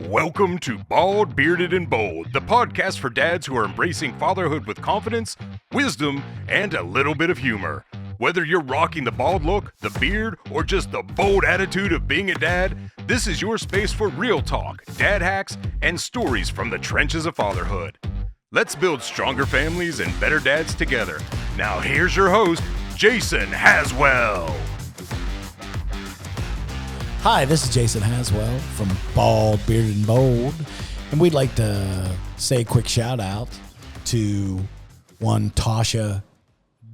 Welcome to Bald, Bearded, and Bold, the podcast for dads who are embracing fatherhood with confidence, wisdom, and a little bit of humor. Whether you're rocking the bald look, the beard, or just the bold attitude of being a dad, this is your space for real talk, dad hacks, and stories from the trenches of fatherhood. Let's build stronger families and better dads together. Now here's your host, Jason Haswell. Hi, this is Jason Haswell from Bald, Bearded, and Bold, and we'd like to say a quick shout out to one Tasha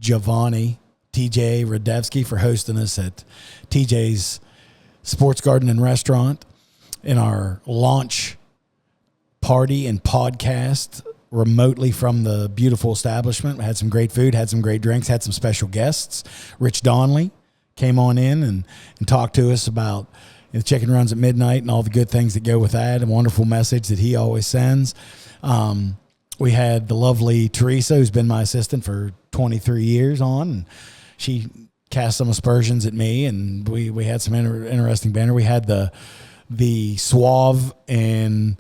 Giovanni, TJ Radevsky, for hosting us at TJ's Sports Garden and Restaurant in our launch party and podcast remotely from the beautiful establishment. We had some great food, had some great drinks, had some special guests. Rich Donnelly came on in and talked to us about the chicken runs at midnight and all the good things that go with that, and wonderful message that he always sends. We had the lovely Teresa, who's been my assistant for 23 years on, and she cast some aspersions at me, and we had some interesting banter. We had the suave and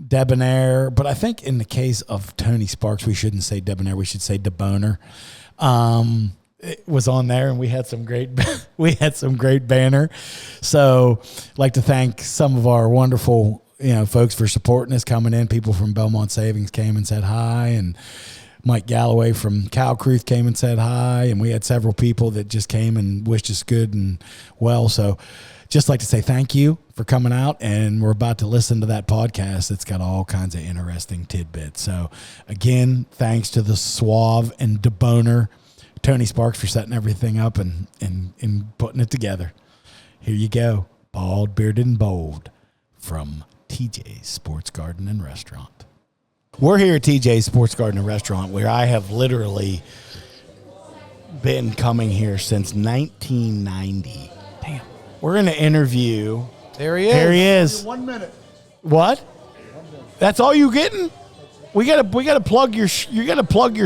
debonair, but I think in the case of Tony Sparks, we shouldn't say debonair, we should say deboner. It was on there, and we had some great banner. So I'd like to thank some of our wonderful, folks for supporting us, coming in. People from Belmont Savings came and said hi, and Mike Galloway from Calcruth came and said hi, and we had several people that just came and wished us good and well. So just like to say thank you for coming out, and we're about to listen to that podcast. It's got all kinds of interesting tidbits. So again, thanks to the suave and deboner Tony Sparks for setting everything up and putting it together. Here you go, Bald, Bearded, and Bold from TJ's Sports Garden and Restaurant. We're here at TJ's Sports Garden and Restaurant, where I have literally been coming here since 1990. Damn. We're going to interview. There he is. There he is. 1 minute. What? That's all you getting? We gotta plug your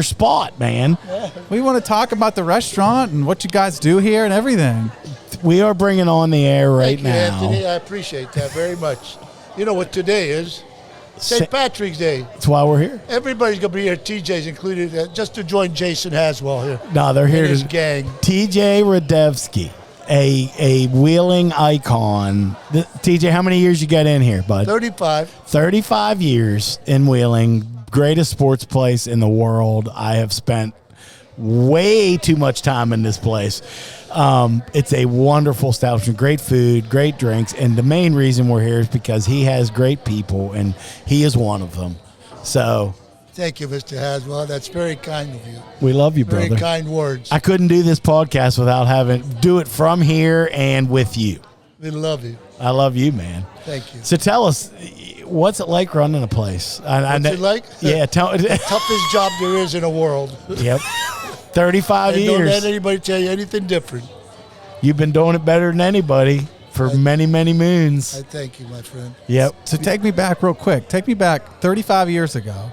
spot, man. We want to talk about the restaurant and what you guys do here and everything. We are bringing on the air right Thank you, now. Anthony. I appreciate that very much. You know what today is? St. Patrick's Day. That's why we're here. Everybody's going to be here, TJ's included, just to join Jason Haswell here. No, they're here and his to gang. TJ Radevsky, a wheeling icon. TJ, how many years you got in here, bud? 35. 35 years in Wheeling. Greatest sports place in the world. I have spent way too much time in this place. It's a wonderful establishment, great food, great drinks, and the main reason we're here is because he has great people, and he is one of them. So Thank you, Mr. Haswell. That's very kind of you. we love you, brother. Very kind words. I couldn't do this podcast without do it from here and with you. We love you. I love you, man. Thank you. So tell us, what's it like running a place? What's it like? Yeah, Toughest job there is in the world. Yep. 35 And years. don't let anybody tell you anything different. You've been doing it better than anybody for many, many moons. I thank you, my friend. Yep. So take me back real quick. Take me back 35 years ago.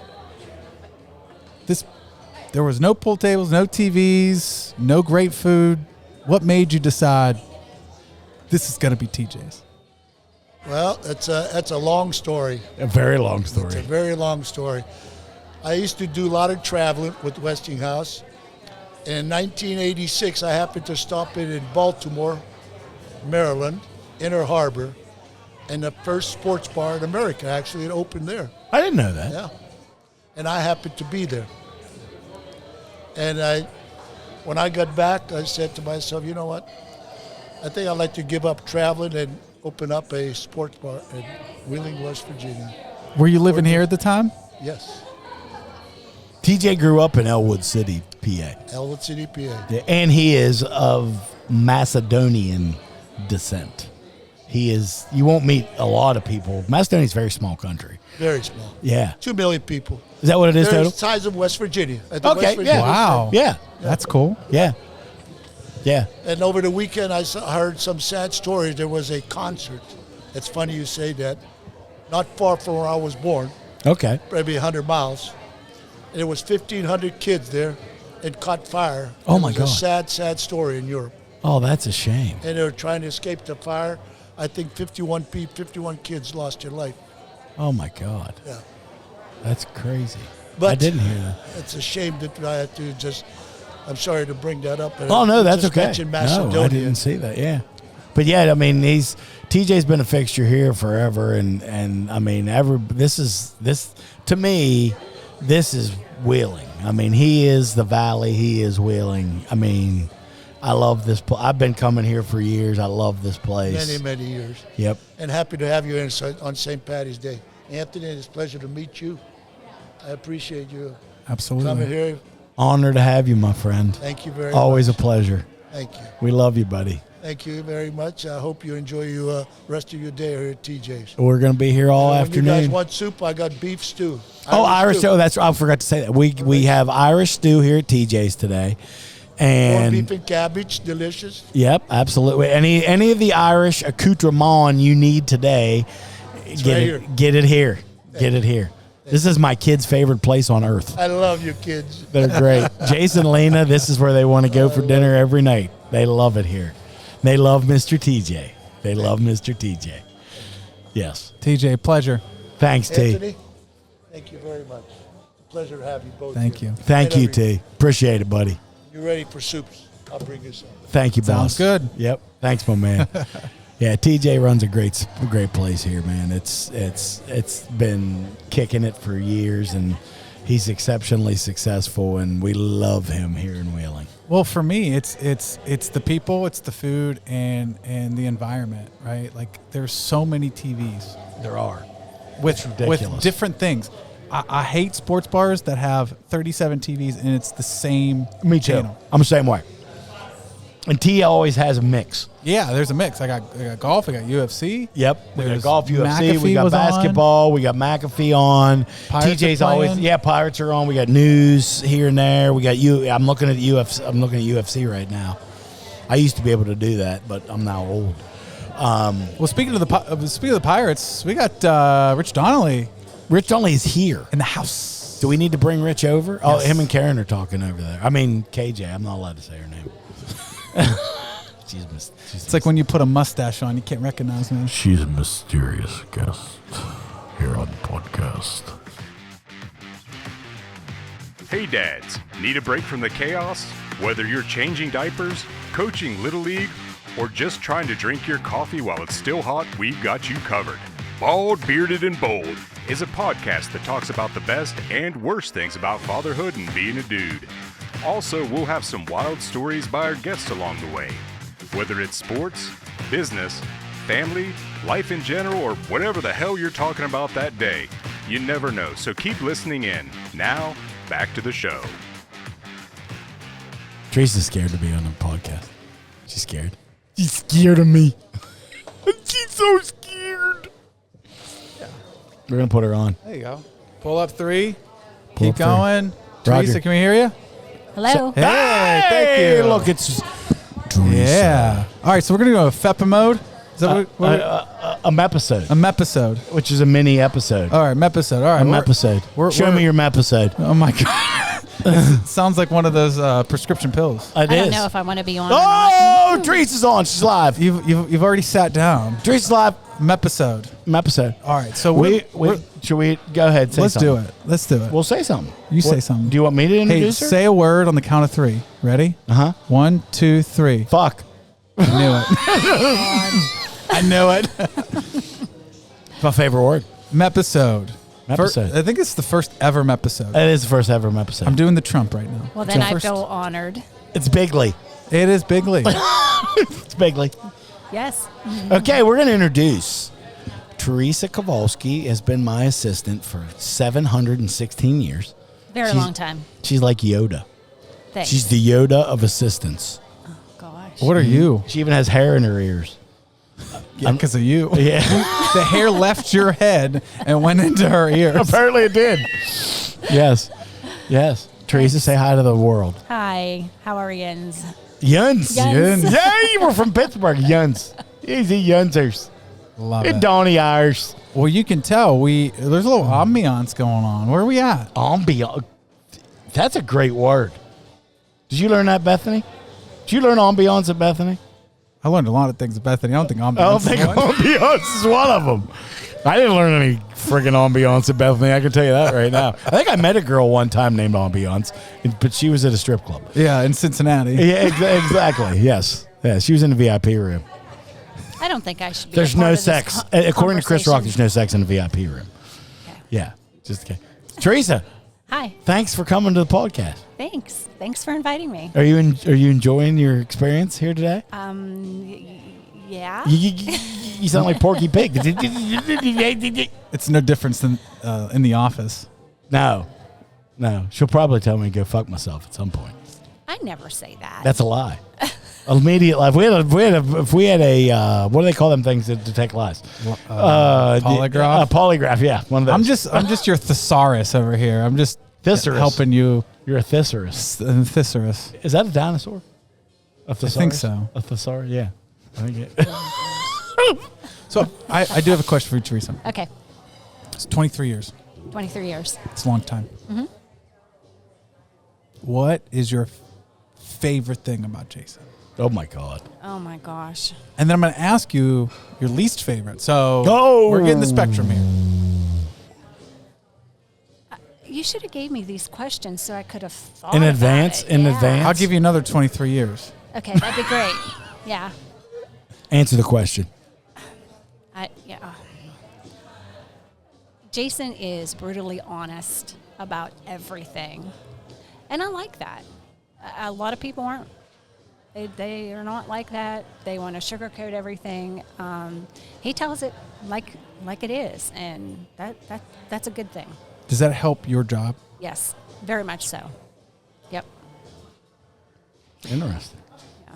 There was no pool tables, no TVs, no great food. What made you decide this is going to be TJ's? Well, that's a long story. A very long It's a story. very long story. I used to do a lot of traveling with Westinghouse. In 1986, I happened to stop in Baltimore, Maryland, Inner Harbor, and the first sports bar in America actually had opened there. I didn't know that. Yeah. And I happened to be there. And when I got back, I said to myself, you know what? I think I'd like to give up traveling and open up a sports bar in Wheeling, West Virginia. Were you living here at the time? Yes, TJ grew up in Elwood City, PA. Elwood City, PA. Yeah, and he is of Macedonian descent. You won't meet a lot of people. Macedonia's a very small country. Very small. Yeah. 2 million people. Is that what it is They're the total? size of West Virginia. Okay, yeah. Wow. Yeah. That's cool. Yeah. Yeah. And over the weekend, I heard some sad stories. There was a concert. It's funny you say that. Not far from where I was born, Okay. maybe 100 miles. And there was 1,500 kids there. It caught fire. Oh, It my was God. a sad, sad story in Europe. Oh, that's a shame. And they were trying to escape the fire. I think 51 kids lost their life. Oh, my God. Yeah. That's crazy. But I didn't hear that. It's a shame that I had to just. I'm sorry to bring that up. Oh, no, that's just okay. mentioned No, Macedonia. I didn't see that, yeah. But, yeah, I mean, TJ's been a fixture here forever, and I mean, to me, this is Wheeling. I mean, he is the Valley. He is Wheeling. I mean, I love this place. I've been coming here for years. I love this place. Many, many years. Yep. And happy to have you in on St. Paddy's Day. Anthony, it's a pleasure to meet you. I appreciate you Absolutely. coming here. Honor to have you, my friend. Thank you very Always much. a pleasure. Thank you. We love you, buddy. Thank you very much. I hope you enjoy your rest of your day here at TJ's. We're going to be here all When you afternoon. guys want soup, I got beef stew. Irish stew. That's I forgot to say that. We have Irish stew here at TJ's today. Corned And beef and cabbage, delicious. yep, absolutely. Any of the Irish accoutrement you need today, right here. Get it here. Get it here. This is my kids' favorite place on earth. I love you kids. They're great. Jason and Lena, this is where they want to go for dinner every night. They love it here. They love Mr. TJ. They love Mr. TJ. Yes. TJ, pleasure. Thanks, T. Anthony, thank you very much. It's a pleasure to have you both Thank here. you. Thank you, And every- T. Appreciate it, buddy. You ready for soups? I'll bring you some. Thank you, Sounds boss. good. Yep. Thanks, my man. Yeah, TJ runs a great place here, man. It's been kicking it for years, and he's exceptionally successful, and we love him here in Wheeling. Well, for me, it's the people, it's the food, and the environment, right? Like, there's so many TVs There are. with ridiculous. different things. I hate sports bars that have 37 TVs and it's the same Me too. channel. I'm the same way. And T always has a mix. Yeah, there's a mix. I got golf, I got UFC. Yep. We got There's golf, UFC, we McAfee got was on. basketball, we got McAfee on. Pirates TJ's are always playing. Pirates are on. We got news here and there. We got I'm looking at UFC right now. I used to be able to do that, but I'm now old. Well, speaking of the Pirates, we got Rich Donnelly Rich Donnelly is here. in the house. Do we need to bring Rich over? Oh, Yes. him and Karen are talking over there. I mean, KJ. I'm not allowed to say her name. It's like when you put a mustache on, you can't recognize me. She's a mysterious guest here on the podcast. Hey dads, need a break from the chaos? Whether you're changing diapers, coaching Little League, or just trying to drink your coffee while it's still hot, we've got you covered. Bald, Bearded, and Bold is a podcast that talks about the best and worst things about fatherhood and being a dude. Also, we'll have some wild stories by our guests along the way. Whether it's sports, business, family, life in general, or whatever the hell you're talking about that day, you never know, so keep listening in. Now, back to the show. Teresa's scared to be on the podcast. She's scared. She's scared of me. She's so scared. We're going to put her on. There you go. Pull up 3. Pull Keep up 3. going. Roger. Teresa, can we hear you? Hello. Hey, thank Hey, you. look, it's Teresa. Yeah. All right, so we're going to go FEPA mode. Is that what episode, a MEPisode. which is a mini episode. All right, MEPisode. All right. A episode. Show me your episode. Oh, my God. It sounds like one of those prescription pills. I don't know if I want to be on or not. Oh, Teresa's on. She's live. You've already sat down. Teresa's live. MEPisode. Episode. All right, so Should we go ahead? Say let's something. do it. Let's do it. We'll say something. You say something. Do you want me to Hey, introduce her? say a word on the count of 3. Ready? 1, 2, 3. Fuck. I knew it. I knew it. It's my favorite word. MEPisode. Episode. I think it's the first ever MEPisode. It is the first ever episode. I'm doing the Trump right now. Well, then I First. feel honored. It's Bigly. It is bigly. It's Bigly. Yes. Okay, we're going to introduce Teresa Kowalski. Has been my assistant for 716 years. Very She's- long time. She's like Yoda. Thanks. She's the Yoda of assistants. Gosh. What are you? She even has hair in her ears. Yeah, because of you. Yeah. The hair left your head and went into her ears. Apparently it did. Yes. Yes. Teresa, say hi to the world. Hi. How are yins? Yuns. Yuns. Yeah, you were from Pittsburgh. Yuns. Easy Yunzers. Love And it. Donnie Irish. Well, you can tell there's a little ambiance going on. Where are we at? Ambiance. That's a great word. Did you learn that, Bethany? Did you learn ambiance at Bethany? I learned a lot of things at Bethany. I don't think ambiance. I don't think is one. ambiance is one of them. I didn't learn any friggin' ambiance at Bethany. I can tell you that right now. I think I met a girl one time named Ambiance, but she was at a strip club. Yeah, in Cincinnati. Yeah, exactly. Yes. Yeah, she was in the VIP room. I don't think I should be. There's a part no of this sex. According to Chris Rock, there's no sex in the VIP room. Okay. Yeah, just okay. Teresa, Hi. thanks for coming to the podcast. Thanks. Thanks for inviting me. Are you enjoying your experience here today? Yeah. You sound like Porky Pig. It's no difference than in the office. No. She'll probably tell me to go fuck myself at some point. I never say that. That's a lie. Immediately, if we had a what do they call them things that detect lies? Polygraph. Polygraph. Yeah, one of those. I'm just your thesaurus over here. I'm just Thesaurus. helping you. You're a thesaurus. Thesaurus. Is that a dinosaur? A thesaurus? I think so. A thesaurus. Yeah. I think it. So I do have a question for you, Teresa. Okay. It's 23 years. 23 years. It's a long time. Mm-hmm. What is your favorite thing about Jason? Oh my God. Oh my gosh. And then I'm going to ask you your least favorite. So We're getting the spectrum here. You should have gave me these questions so I could have thought In about advance? it. In Yeah. advance? I'll give you another 23 years. Okay, that'd be great. Yeah. Answer the question. Yeah. Jason is brutally honest about everything. And I like that. A lot of people aren't. They are not like that. They want to sugarcoat everything. He tells it like it is, and that's a good thing. Does that help your job? Yes, very much so. Yep. Interesting. Yeah.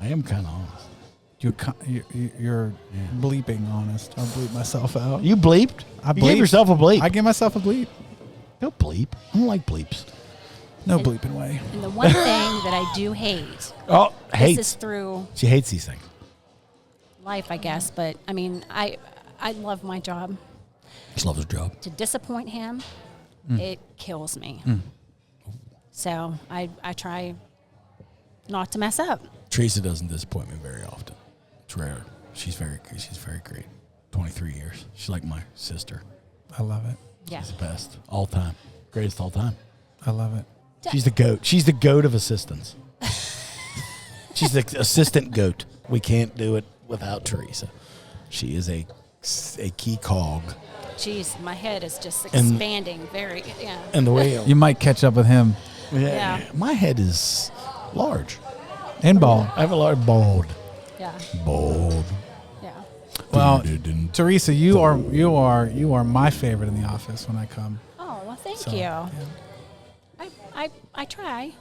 I am kind of honest. You're bleeping honest. I'll bleep myself out. You bleeped? I You gave bleeped. yourself a bleep. I gave myself a bleep. Don't bleep. I don't like bleeps. No bleeping way. And the one thing that I do hate, Oh, this hates. is through She hates these things. life, I guess, but I mean, I love my job. She loves her job. To disappoint him, it kills me. So I try not to mess up. Teresa doesn't disappoint me very often. It's rare. She's very great. 23 years. She's like my sister. I love it. Yeah. She's the best. All time. Greatest all time. I love it. She's the GOAT. She's the GOAT of assistants. She's the assistant GOAT. We can't do it without Teresa. She is a key cog. Jeez, my head is just expanding yeah. And the way You might catch up with him. Yeah. my head is large. And ball. I have a large bald. Yeah. Bald. Yeah. Well, Dun-dun-dun. Teresa, you are my favorite in the office when I come. Oh, well, thank So, you. yeah. I try.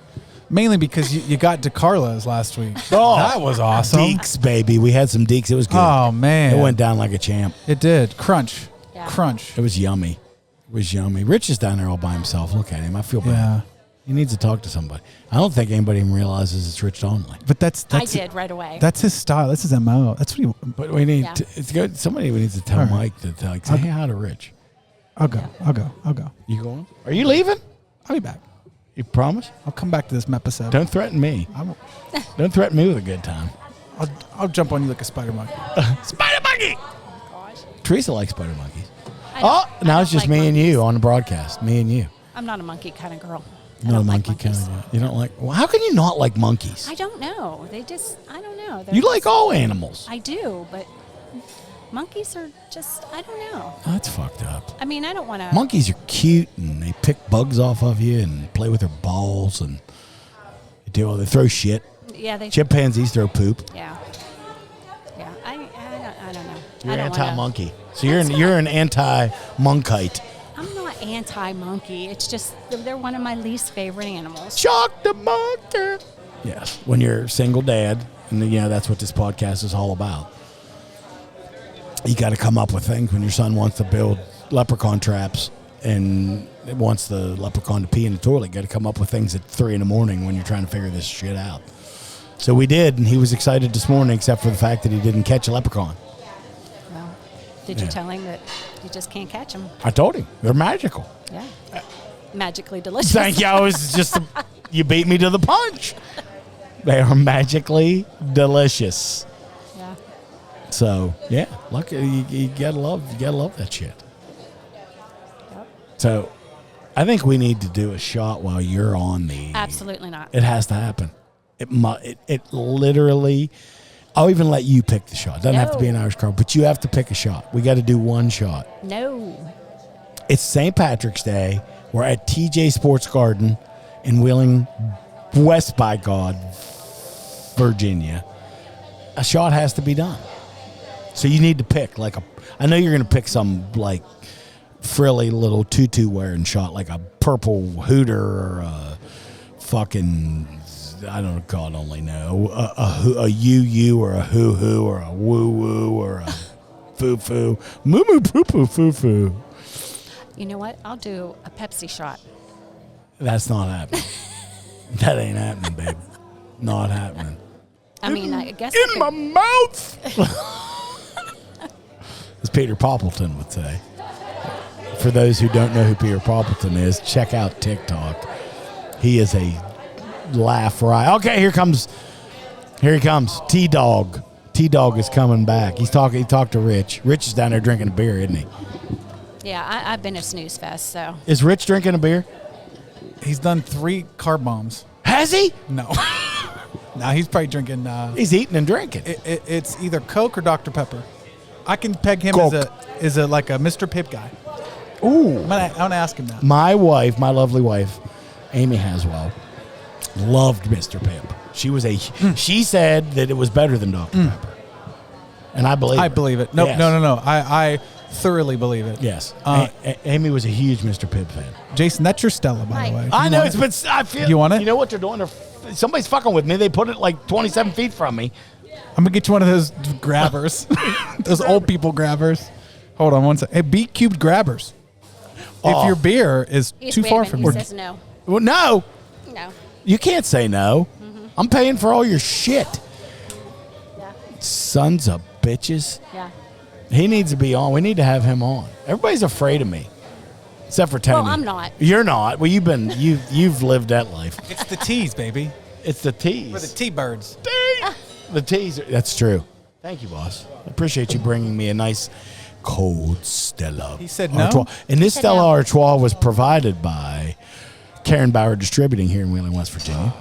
Mainly because you got DeCarlo's last week. Oh, that was awesome. Deeks, baby. We had some Deeks. It was good. Oh man, It went down like a champ. It did. Crunch. Yeah. Crunch. It was yummy. It was yummy. Rich is down there all by himself. Look at him. I feel bad. Yeah. He needs to talk to somebody. I don't think anybody even realizes it's Rich Donnelly. But that's I did right away. That's his style. That's his MO. That's what he. But we need Yeah. it's good. Somebody needs to tell All right. Mike to say, hey, hi to Rich. I'll go. I'll go. You going? Are you leaving? I'll be back. You promise? I'll come back to this episode. Don't threaten me. I won't. Don't threaten me with a good time. I'll jump on you like a spider monkey. Spider monkey! Gosh. Teresa likes spider monkeys. I don't- Oh, I now don't it's just like me and monkeys. you on the broadcast. Me and you. I'm not a monkey kind of girl. I Not a don't like monkey kind monkeys. of. You don't like. Well, how can you not like monkeys? I don't know. I don't know. They're You like just- all animals. I do, but monkeys are just, I don't know. Oh, that's fucked up. I mean, I don't want to. Monkeys are cute and they pick bugs off of you and play with their balls and they throw shit. Yeah, they. Chimpanzees throw poop. Yeah. Yeah. I don't know. You're I don't anti-monkey. So you're an anti-monkite. I'm not anti-monkey. It's just they're one of my least favorite animals. Shock the monkey. Yes. When you're a single dad, and that's what this podcast is all about. You got to come up with things when your son wants to build leprechaun traps and wants the leprechaun to pee in the toilet. You got to come up with things at 3 a.m. when you're trying to figure this shit out. So we did, and he was excited this morning, except for the fact that he didn't catch a leprechaun. Well, did you tell him that you just can't catch them? I told him they're magical. Yeah. Magically delicious. Thank you. I was just you beat me to the punch. They are magically delicious. Yeah. So yeah, lucky you gotta love that shit. So I think we need to do a shot while you're on the. Absolutely not. It has to happen. It literally. I'll even let you pick the shot. It doesn't have to be an Irish Carl, but you have to pick a shot. We got to do one shot. No. It's St. Patrick's Day. We're at TJ Sports Garden in Wheeling, West by God, Virginia. A shot has to be done. So you need to pick I know you're going to pick some like frilly little tutu wearing shot, like a purple hooter or a fucking, I don't God only know, a yu or a hoo or a woo woo or a foo foo, moo moo poo poo foo foo. You know what? I'll do a Pepsi shot. That's not happening. That ain't happening, babe. Not happening. I mean, I guess. In my mouth! As Peter Poppleton would say. For those who don't know who Peter Poppleton is, check out TikTok. He is a laugh riot. Okay, here he comes. T-Dog. T-Dog is coming back. He talked to Rich. Rich is down there drinking a beer, isn't he? Yeah, I've been a snooze fest, so. Is Rich drinking a beer? He's done 3 carb bombs. Has he? No. No, he's probably drinking. He's eating and drinking. It's either Coke or Dr. Pepper. I can peg him Coke. as a Mr. Pibb guy. Ooh. I'm gonna ask him that. My wife, my lovely wife, Amy Haswell, loved Mr. Pibb. She said that it was better than Dr. Pepper. And I believe I believe it. No, Yes. no. I thoroughly believe it. Yes. Amy was a huge Mr. Pibb fan. Jason, that's your Stella, by Hi. the way. I know it's been. I feel. You want it? You know what they're doing? Somebody's fucking with me. They put it like 27 feet from me. I'm gonna get you one of those grabbers, those old people grabbers. Hold on one second. Hey, beat cubed grabbers. Oh. If your beer is He's too far waving. from He you, says no. Well, no, No. you can't say no. I'm paying for all your shit. Yeah. Sons of bitches. Yeah. He needs to be on. We need to have him on. Everybody's afraid of me, except for Tony. Well, I'm not. You're not. Well, you've lived that life. it's the teas, baby. It's the teas. We're the T-birds. The teas. That's true. Thank you, boss. I appreciate you bringing me a nice cold Stella. He said no? Artois. And this Said Stella no. Artois was provided by Karen Bauer Distributing here in Wheeling, West Virginia.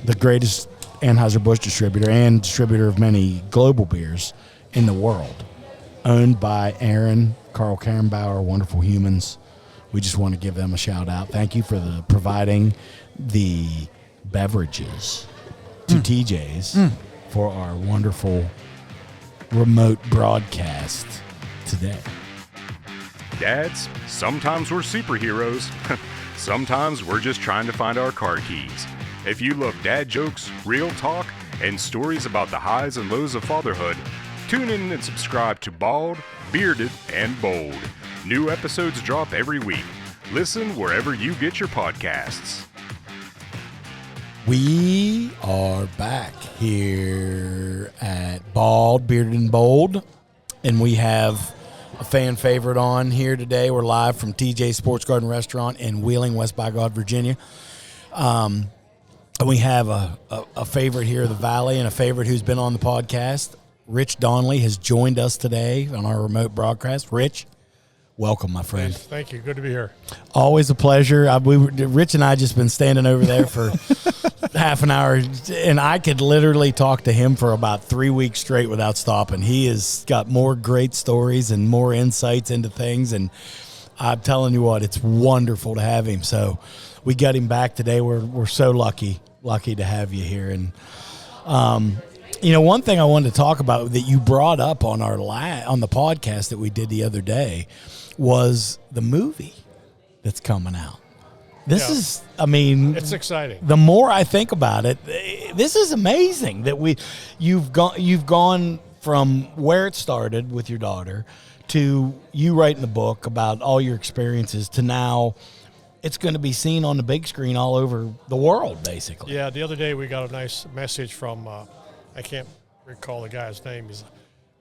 The greatest Anheuser-Busch distributor and distributor of many global beers in the world. Owned by Karen Bauer, wonderful humans. We just want to give them a shout out. Thank you for providing the beverages to TJ's for our wonderful remote broadcast today. Dads, sometimes we're superheroes. Sometimes we're just trying to find our car keys. If you love dad jokes, real talk, and stories about the highs and lows of fatherhood, tune in and subscribe to Bald, Bearded, and Bold. New episodes drop every week. Listen wherever you get your podcasts. We are back here at Bald, Bearded, and Bold, and we have a fan favorite on here today. We're live from TJ Sports Garden Restaurant in Wheeling, West by God, Virginia. And we have a favorite here of the Valley and a favorite who's been on the podcast. Rich Donnelly has joined us today on our remote broadcast. Rich, welcome, my friend. Thank you. Good to be here. Always a pleasure. Rich and I just been standing over there for half an hour, and I could literally talk to him for about 3 weeks straight without stopping. He has got more great stories and more insights into things, and I'm telling you what, it's wonderful to have him. So we got him back today. We're so lucky to have you here. And one thing I wanted to talk about that you brought up on on the podcast that we did the other day was the movie that's coming out. This is, It's exciting. The more I think about it, this is amazing that you've gone from where it started with your daughter to you writing the book about all your experiences to now it's going to be seen on the big screen all over the world, basically. Yeah, the other day we got a nice message from, I can't recall the guy's name,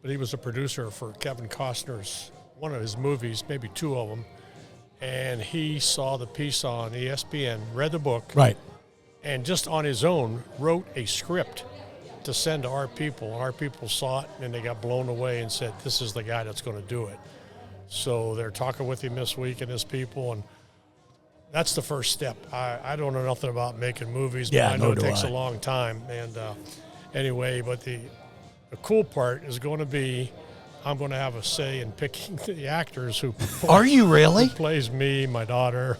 but he was a producer for Kevin Costner's, one of his movies, maybe 2 of them. And he saw the piece on ESPN, read the book, Right. and just on his own wrote a script to send to our people. Our people saw it, and they got blown away and said, this is the guy that's going to do it. So they're talking with him this week and his people, and that's the first step. I don't know nothing about making movies, but I know it takes a long time. And anyway, but the cool part is going to be I'm going to have a say in picking the actors who Are you really? who plays me, my daughter,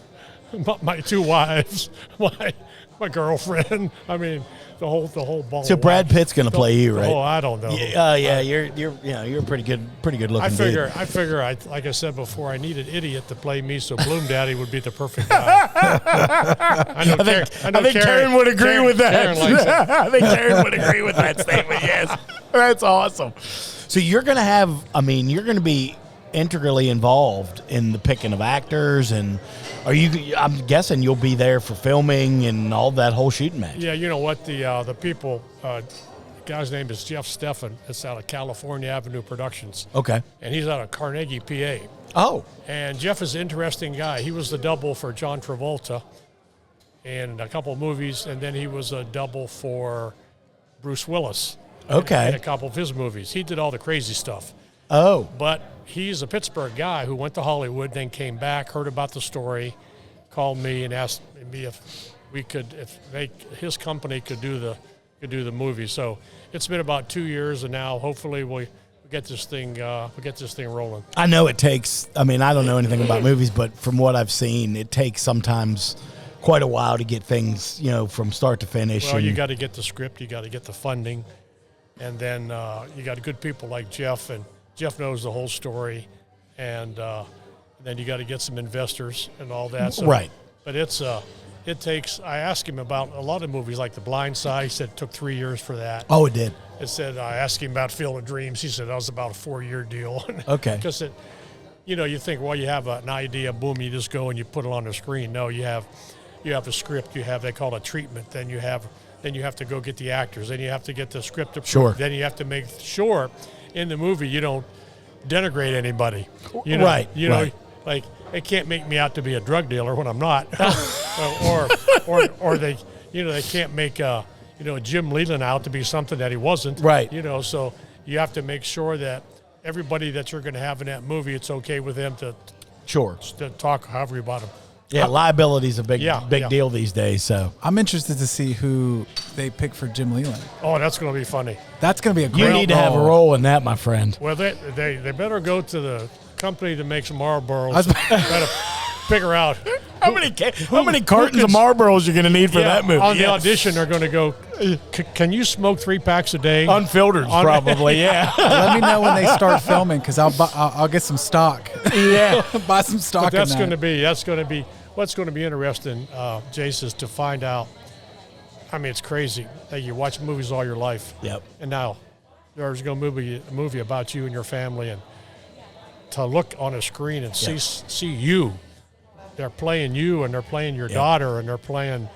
my 2 wives, my girlfriend. I mean, the whole ball. So Brad Pitt's going to play you, right? Oh, I don't know. Yeah, you're pretty good looking. I figure, like I said before, I need an idiot to play me, so Bloom Daddy would be the perfect guy. I think Karen would agree with that. Karen likes it. I think Karen would agree with that statement. Yes, that's awesome. So you're going to have, you're going to be integrally involved in the picking of actors, and I'm guessing you'll be there for filming and all that whole shooting match. Yeah, you know what, the people, the guy's name is Jeff Steffen. It's out of California Avenue Productions. Okay. And he's out of Carnegie, PA. Oh. And Jeff is an interesting guy. He was the double for John Travolta in a couple of movies, and then he was a double for Bruce Willis. Okay. In a couple of his movies. He did all the crazy stuff. Oh. But he's a Pittsburgh guy who went to Hollywood, then came back, heard about the story, called me and asked me if his company could do the movie. So it's been about 2 years, and now hopefully we get this thing rolling. I know it takes. I don't know anything about movies, but from what I've seen, it takes sometimes quite a while to get things, from start to finish. Well, you got to get the script, you got to get the funding, and then you got good people like Jeff, and Jeff knows the whole story, and then you got to get some investors and all that. So, right. But it takes. I asked him about a lot of movies like The Blind Side. He said it took 3 years for that. Oh, it did. It said I asked him about Field of Dreams. He said that was about a 4-year deal. Okay. Because you think, well, you have an idea, boom, you just go and you put it on the screen. No, you have a script. They call it a treatment. Then you have to go get the actors. Then you have to get the script approved. Sure. Then you have to make sure in the movie you don't denigrate anybody. Right. Like they can't make me out to be a drug dealer when I'm not, or they can't make Jim Leland out to be something that he wasn't. Right. So you have to make sure that everybody that you're going to have in that movie, it's okay with them to talk however about them. Yeah, liability is a big Yeah. deal these days. So I'm interested to see who they pick for Jim Leland. Oh, that's going to be funny. That's going to be a great you need to have a role in that, my friend. Well, they better go to the company that makes Marlboros. Better figure out How many cartons of Marlboros you're going to need for that movie? On the audition, they're going to go, can you smoke 3 packs a day? Unfiltered, probably, yeah. Let me know when they start filming, because I'll get some stock. Yeah. Buy some stock. But that's going to be what's going to be interesting, Jace, is to find out. It's crazy that you watch movies all your life. Yep. And now there's going to be a movie about you and your family, and to look on a screen and see you. They're playing you, and they're playing your daughter, and they're playing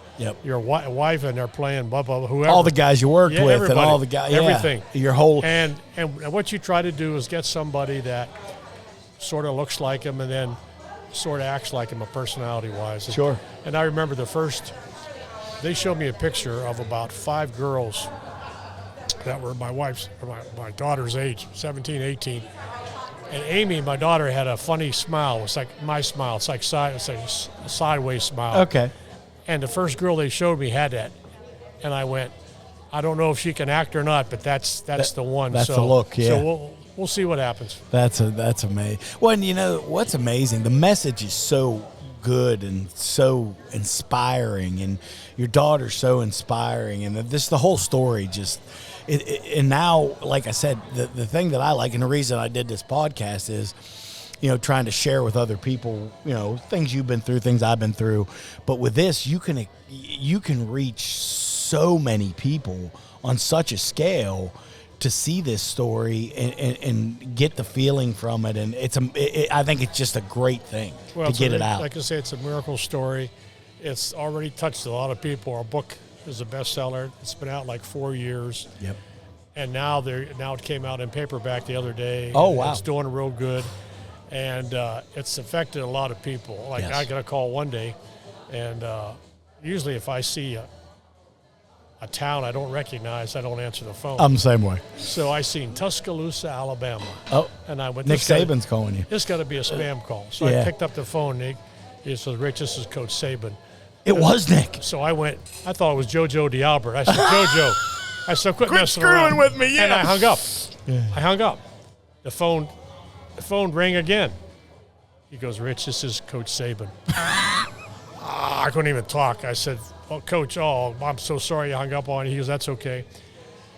your wife, and they're playing blah, blah, blah, whoever. All the guys you worked with, everybody, and all the guys. Everything. Your whole. And what you try to do is get somebody that sort of looks like him and then sort of acts like him, personality-wise. Sure. And I remember they showed me a picture of about 5 girls that were my daughter's age, 17, 18. And Amy, my daughter, had a funny smile. It's like my smile. It's like a sideways smile. Okay. And the first girl they showed me had that. And I went, I don't know if she can act or not, but that's the one. That's the look, yeah. So we'll see what happens. That's amazing. Well, and what's amazing, the message is so good and so inspiring, and your daughter's so inspiring, and the whole story just – and now, like I said, the thing that I like, and the reason I did this podcast is, trying to share with other people, things you've been through, things I've been through. But with this, you can reach so many people on such a scale to see this story and get the feeling from it. And I think it's just a great thing to get it out. Like I say, it's a miracle story. It's already touched a lot of people. Our book is a bestseller. It's been out like 4 years. Yep. And now it came out in paperback the other day. Oh, wow. It's doing real good. And it's affected a lot of people. I got a call one day, and usually if I see a town I don't recognize, I don't answer the phone. I'm the same way. So I seen Tuscaloosa, Alabama. Oh, And I went, Nick this gotta- Saban's calling you. This got to be a spam call. So Yeah. I picked up the phone, Nick. He says, Rich, this is Coach Saban. It was Nick. So I went, I thought it was JoJo D'Albert. I said, JoJo. I said, quit messing screwing around. with me, yeah. And I hung up. I hung up. The phone rang again. He goes, Rich, this is Coach Saban. I couldn't even talk. I said, oh, Coach, I'm so sorry I hung up on you. He goes, that's okay.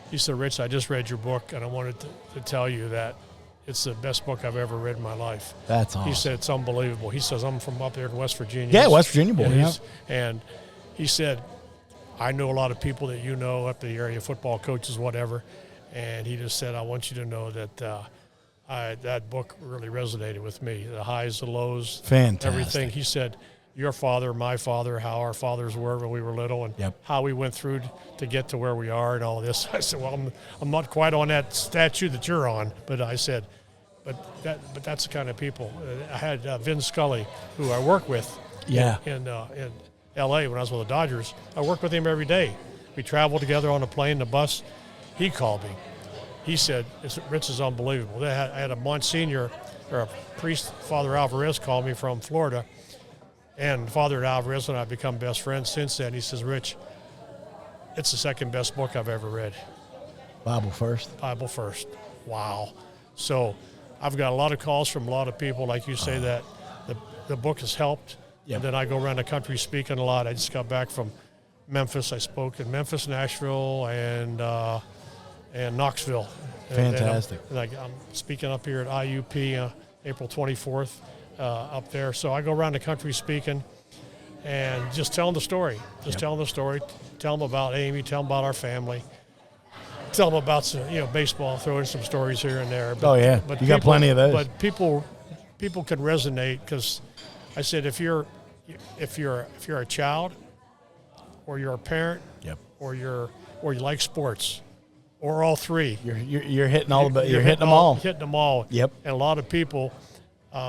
He said, Rich, I just read your book, and I wanted to tell you that it's the best book I've ever read in my life. That's awesome. He said, it's unbelievable. He says, I'm from up there in West Virginia. Yeah, West Virginia boy, yeah. And he said, I know a lot of people that you know up the area, football coaches, whatever. And he just said, I want you to know that that book really resonated with me. The highs, the lows, Fantastic. everything. He said, your father, my father, how our fathers were when we were little, and Yep. how we went through to get to where we are and all this. I said, well, I'm not quite on that statue that you're on, but I said, but that's the kind of people. I had Vin Scully, who I work with Yeah. in L.A. when I was with the Dodgers. I worked with him every day. We traveled together on the plane, the bus. He called me. He said, Rich is unbelievable. I had a Monsignor, or a priest, Father Alvarez, called me from Florida. And Father Alvarez and I have become best friends since then. He says, Rich, it's the second best book I've ever read. Bible first. Bible first. Wow. So I've got a lot of calls from a lot of people, like you say, that the book has helped. Yep. And then I go around the country speaking a lot. I just got back from Memphis. I spoke in Memphis, Nashville, and Knoxville. Fantastic. And I'm speaking up here at IUP April 24th up there. So I go around the country speaking and just telling the story. Telling the story. Tell them about Amy. Tell them about our family. Tell them about some, baseball. Throw in some stories here and there. But, you got plenty of those. But people can resonate, because I said if you're a child, or you're a parent, Yep. or you like sports, or all three, You're hitting all the you're hitting them all. Hitting them all. Yep. And a lot of people,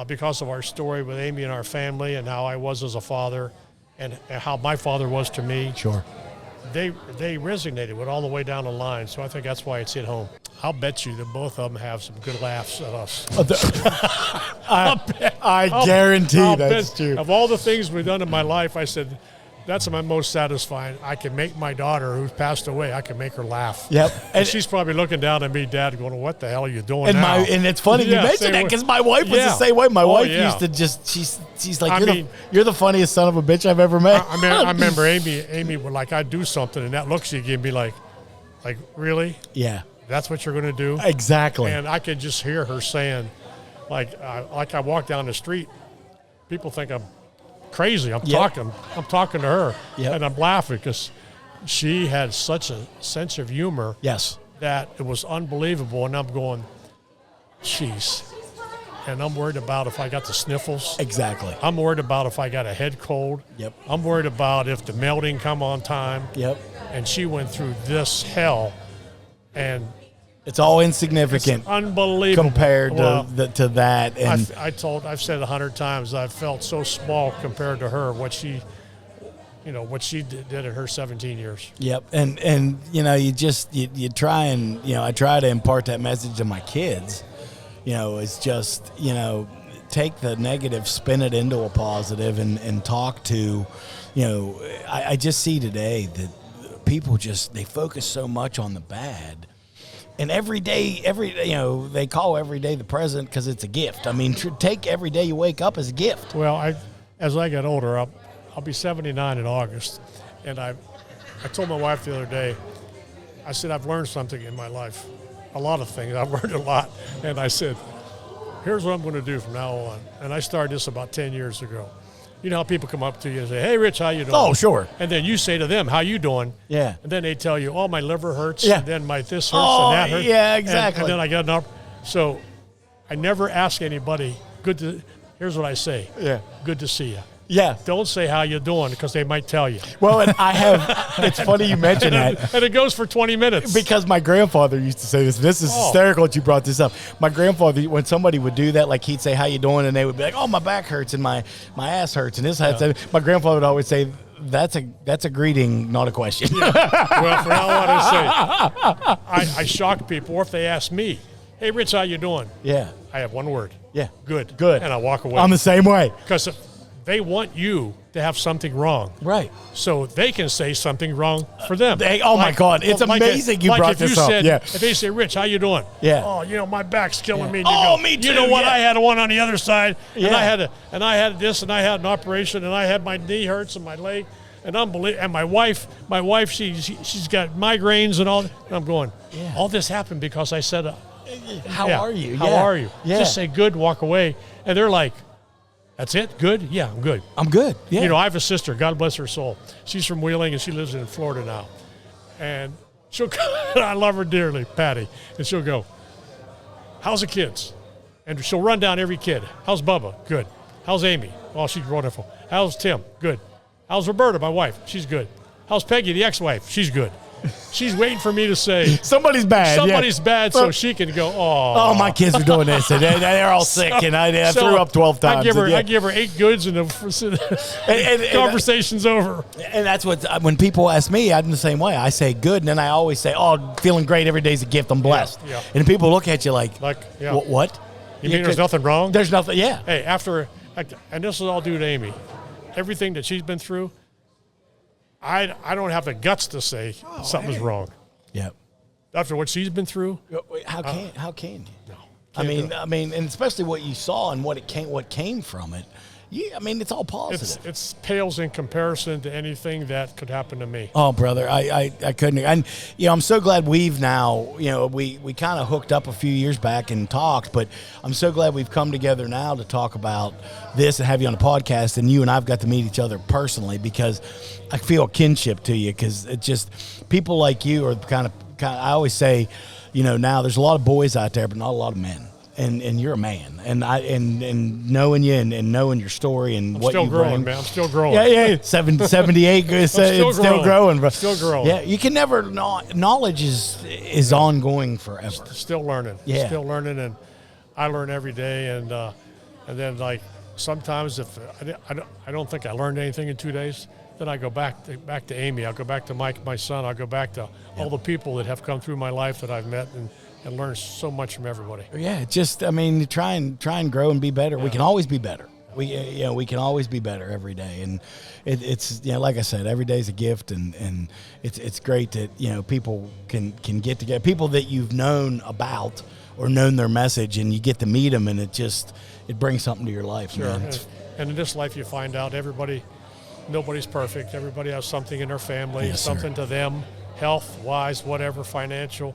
because of our story with Amy and our family, and how I was as a father, and how my father was to me. Sure. They resonated with all the way down the line, so I think that's why it's hit home. I'll bet you that both of them have some good laughs at us. I guarantee I'll that's bet, true. Of all the things we've done in my life, I said, that's my most satisfying. I can make my daughter, who's passed away, I can make her laugh. Yep. And she's probably looking down at me, Dad, going, what the hell are you doing And now? and it's funny you mentioned that, because my wife was the Yeah. same way. My wife yeah. used to just she's like, I you're the funniest son of a bitch I've ever met. I remember Amy would, like, I'd do something, and that look she'd give me like, really? Yeah. That's what you're going to do? Exactly. And I could just hear her saying, like I walk down the street, people think I'm crazy. I'm talking to her, Yep. and I'm laughing because she had such a sense of humor. Yes. That it was unbelievable, and I'm going, jeez. And I'm worried about if I got the sniffles. Exactly. I'm worried about if I got a head cold. Yep. I'm worried about if the mail didn't come on time. Yep. And she went through this hell, and It's all insignificant it's unbelievable compared Well, to that. And I've said 100 times, I've felt so small compared to her, what she did in her 17 years. Yep. And you try and, I try to impart that message to my kids. It's just, take the negative, spin it into a positive, and talk to, I just see today that people they focus so much on the bad. And every day, they call every day the present because it's a gift. I mean, take every day you wake up as a gift. Well, as I get older, I'll be 79 in August, and I told my wife the other day, I said, I've learned something in my life, a lot of things. I've learned a lot, and I said, here's what I'm going to do from now on. And I started this about 10 years ago. You know how people come up to you and say, hey, Rich, how you doing? Oh, sure. And then you say to them, how you doing? Yeah. And then they tell you, oh, my liver hurts. Yeah. And then my this hurts Oh, and that hurts. yeah, exactly. And then I get enough. So I never ask anybody, here's what I say. Yeah. Good to see you. Yeah. Don't say how you doing, because they might tell you. Well, and it's funny you mention that. And it goes for 20 minutes. Because my grandfather used to say this. This is hysterical that you brought this up. My grandfather, when somebody would do that, like he'd say, how you doing? And they would be like, oh, my back hurts and my ass hurts. And this hurts. My grandfather would always say, that's a greeting, not a question. Well, for now on, I say, I shock people. Or if they ask me, "Hey, Rich, how you doing?" Yeah. I have one word. Yeah. Good. Good. And I walk away. I'm the same way. Because they want you to have something wrong. Right. So they can say something wrong for them. My God. It's amazing you brought this up. Yeah. If they say, "Rich, how you doing?" Yeah. "Oh, my back's killing me." And Me too. You know what? Yeah. I had one on the other side, Yeah. and I had this, and I had an operation, and I had my knee hurts and my leg, and and my wife, she's got migraines and all. And I'm going, all this happened because I said, How are you? How are you? Yeah. Just say good, walk away, and they're like, "That's it? Good? Yeah, I'm good." I'm good. Yeah. I have a sister, God bless her soul. She's from Wheeling, and she lives in Florida now. And she'll I love her dearly, Paddy. And she'll go, "How's the kids?" And she'll run down every kid. "How's Bubba?" "Good." "How's Amy?" "Oh, she's wonderful." "How's Tim?" "Good." "How's Roberta, my wife?" "She's good." "How's Peggy, the ex-wife?" "She's good." She's waiting for me to say Somebody's bad. somebody's bad, so she can go, Oh, my kids are doing this, and they're all sick, and I threw up 12 times. I give her 8 goods, and the conversation's over. And that's what, when people ask me, I'm the same way. I say good, and then I always say, "Oh, feeling great. Every day's a gift. I'm blessed." Yeah. And people look at you like yeah. What? You mean there's nothing wrong? There's nothing, yeah. Hey, and this is all due to Amy. Everything that she's been through, I don't have the guts to say something's wrong. Yep. After what she's been through, How can you? no. I mean, and especially what you saw and what came from it. Yeah, I mean, it's all positive. It's pales in comparison to anything that could happen to me. Oh, brother, I couldn't. And, I'm so glad we've now, we kind of hooked up a few years back and talked, but I'm so glad we've come together now to talk about this and have you on the podcast, and you and I've got to meet each other personally because I feel a kinship to you because it just, people like you are kind of I always say, now there's a lot of boys out there, but not a lot of men. And you're a man, and knowing you and knowing your story and what you bring. Man. I'm still growing. Yeah. 78. It's still growing, bro. Still growing. Yeah, you can never. Knowledge is ongoing forever. Still learning. Yeah. Still learning, and I learn every day. And then like sometimes if I don't think I learned anything in 2 days, then I go back to Amy. I'll go back to Mike, my son. I'll go back to all the people that have come through my life that I've met and learn so much from everybody. Yeah, try and grow and be better. Yeah. We can always be better. We can always be better every day, and it's like I said, every day's a gift, and it's great that people can get together, people that you've known about or known their message, and you get to meet them, and it brings something to your life. Sure, man. and in this life you find out nobody's perfect. Everybody has something in their family, yes, something to them, health-wise, whatever, financial.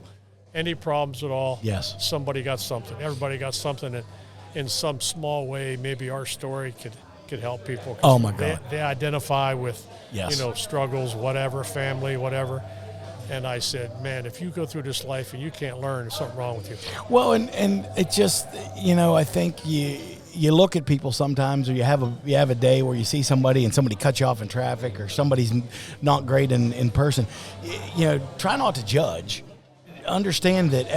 Any problems at all, yes. Somebody got something. Everybody got something, and in some small way, maybe our story could help people. Oh, my God. They identify with, yes. Struggles, whatever, family, whatever. And I said, man, if you go through this life and you can't learn, there's something wrong with you. Well, and it just, I think you look at people sometimes, or you have a day where you see somebody and somebody cuts you off in traffic, or somebody's not great in person. Try not to judge. Understand that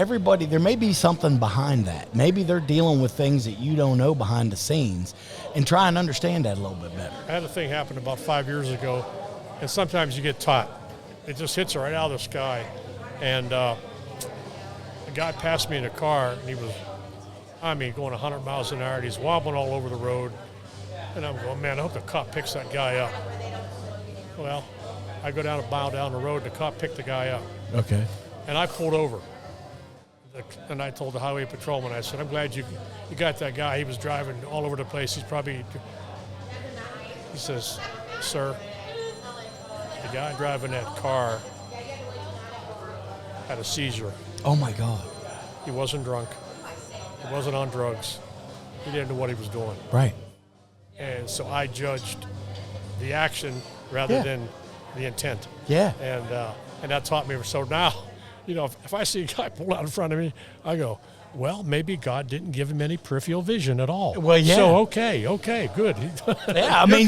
there may be something behind that. Maybe they're dealing with things that you don't know behind the scenes, and try and understand that a little bit better. I had a thing happen about 5 years ago, and sometimes you get taught. It just hits right out of the sky. And a guy passed me in a car, and he was, going 100 miles an hour, and he's wobbling all over the road. And I'm going, man, I hope the cop picks that guy up. Well, I go down a mile down the road, and the cop picked the guy up. Okay. And I pulled over, and I told the highway patrolman, I said, I'm glad you got that guy. He was driving all over the place. He says, sir, the guy driving that car had a seizure. Oh, my God. He wasn't drunk. He wasn't on drugs. He didn't know what he was doing. Right. And so I judged the action rather than the intent. Yeah. And that taught me. So now, if I see a guy pull out in front of me, I go, well, maybe God didn't give him any peripheral vision at all. Well, yeah. So, okay, good. Yeah, I mean,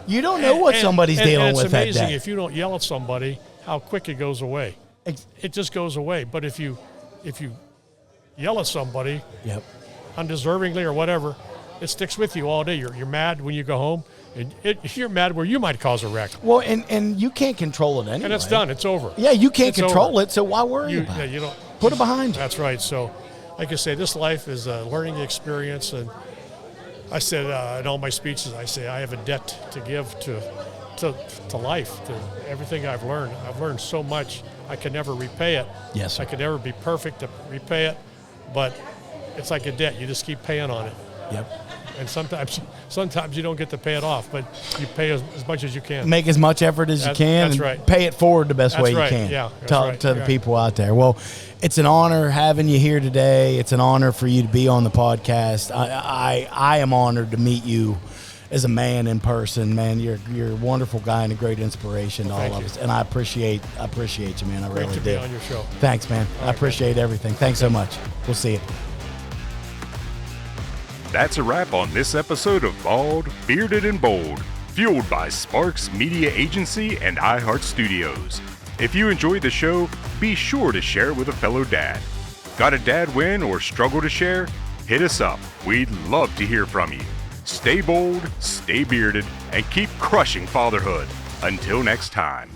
you don't know what somebody's dealing with that day. It's amazing if you don't yell at somebody, how quick it goes away. It just goes away. But if you yell at somebody, yep, undeservingly or whatever, it sticks with you all day. You're mad when you go home, and you're mad where you might cause a wreck. Well, and you can't control it anyway. And it's done. It's over. Yeah, you can't It's control over. it, so why worry about Yeah, it? you don't. Put it behind you. That's right. So, like I say, this life is a learning experience, and I said in all my speeches, I say I have a debt to give to life, to everything I've learned. I've learned so much. I can never repay it. Yes, sir. I could never be perfect to repay it, but it's like a debt. You just keep paying on it. Yep. And sometimes you don't get to pay it off, but you pay as much as you can. Make as much effort as you can. That's and right. Pay it forward the best That's way you right. can. Yeah, that's to right. the Yeah. people out there. Well, it's an honor having you here today. It's an honor for you to be on the podcast. I am honored to meet you as a man in person. Man, you're a wonderful guy and a great inspiration to all Thank of you. us. And I appreciate you, man. I Great really to do. be on your show. Thanks, man. I right, appreciate everything. Thanks so much. We'll see you. That's a wrap on this episode of Bald, Bearded, and Bold, fueled by Sparks Media Agency and iHeart Studios. If you enjoyed the show, be sure to share it with a fellow dad. Got a dad win or struggle to share? Hit us up. We'd love to hear from you. Stay bold, stay bearded, and keep crushing fatherhood. Until next time.